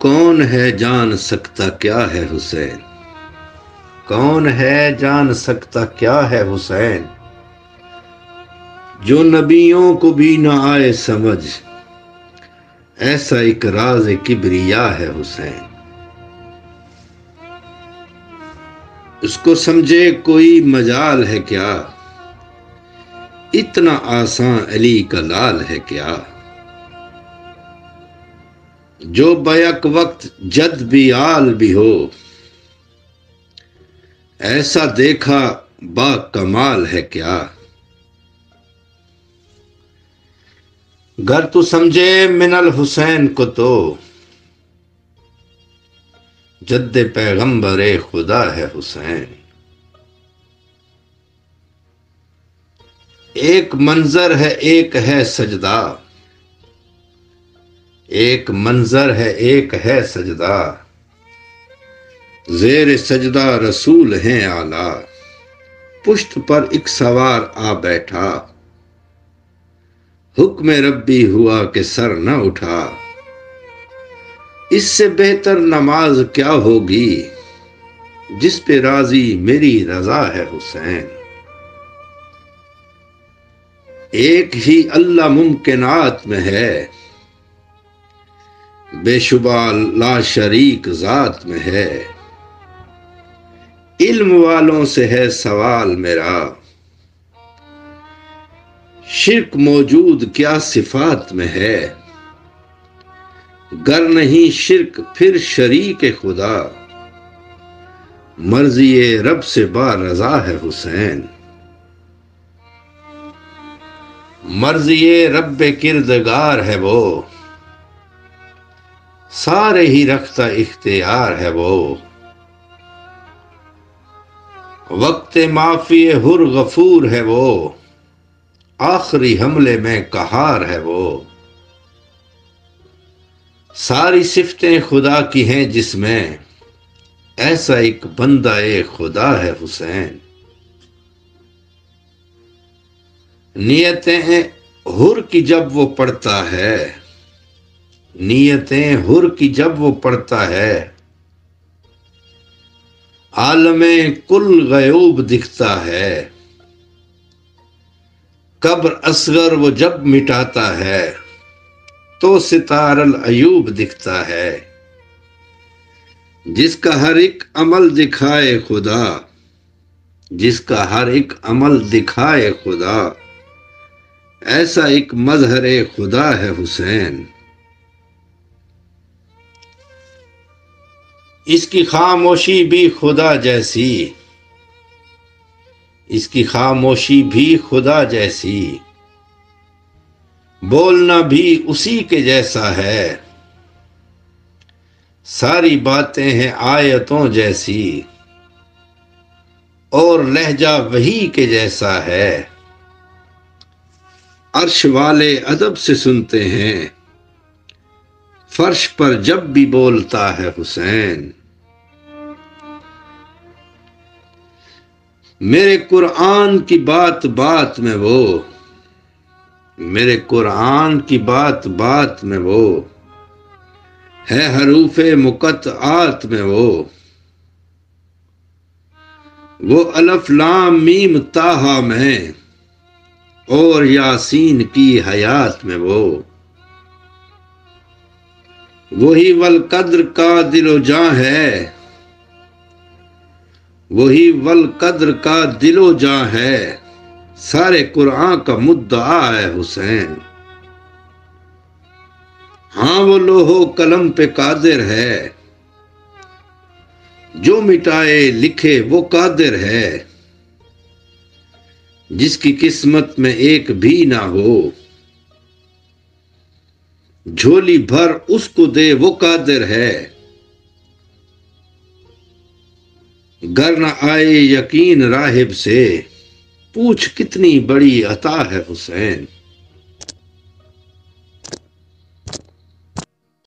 कौन है जान सकता क्या है हुसैन, कौन है जान सकता क्या है हुसैन, जो नबियों को भी न आए समझ, ऐसा एक राज किबरिया है हुसैन। उसको समझे कोई मजाल है क्या, इतना आसान अली का लाल है क्या, जो बैक वक्त जद भी आल भी हो, ऐसा देखा बा कमाल है क्या। गर तू समझे मिनल हुसैन को तो जद्दे पैगंबरे खुदा है हुसैन। एक मंजर है एक है सजदा, एक मंजर है एक है सजदा, जेर सजदा रसूल हैं आला, पुश्त पर एक सवार आ बैठा, हुक्म रब्बी हुआ कि सर न उठा। इससे बेहतर नमाज क्या होगी, जिस पे राजी मेरी रजा है हुसैन। एक ही अल्लाह मुमकिनात में है, बेशुबा ला शरीक जात में है। इल्म वालों से है सवाल मेरा, शिर्क मौजूद क्या सिफात में है। गर नहीं शिर्क फिर शरीक खुदा, मर्जी रब से बारज़ा है हुसैन। मर्जी रब किरदगार है वो, सारे ही रखता इख्तियार है वो। वक्त माफी हुर गफूर है वो, आखिरी हमले में कहार है वो। सारी सिफ्तें खुदा की हैं जिसमें, ऐसा एक बंदा खुदा है हुसैन। नियतें हुर की जब वो पढ़ता है, नियतें हुर की जब वो पढ़ता है, आलमे कुल गयूब दिखता है। कब्र असगर वो जब मिटाता है, तो सितारल अयूब दिखता है। जिसका हर एक अमल दिखाए खुदा, जिसका हर एक अमल दिखाए खुदा, ऐसा एक मजहरे खुदा है हुसैन। इसकी खामोशी भी खुदा जैसी, इसकी खामोशी भी खुदा जैसी, बोलना भी उसी के जैसा है। सारी बातें हैं आयतों जैसी, और लहजा वही के जैसा है। अर्श वाले अदब से सुनते हैं, फर्श पर जब भी बोलता है हुसैन। मेरे कुरान की बात बात में वो, मेरे कुरान की बात बात में वो, है हरूफे मुकत्तात में वो अलफ लाम मीम ताहा में, और यासीन की हयात में वो। वही वल कद्र का दिलो जां है, वही वल कद्र का दिलो जां है। सारे कुरान का मुद्दा है हुसैन। हाँ वो लोहो कलम पे कादिर है, जो मिटाए लिखे वो कादिर है। जिसकी किस्मत में एक भी ना हो, झोली भर उसको दे वो कादिर है। गर न आए यकीन राहिब से, पूछ कितनी बड़ी अता है हुसैन।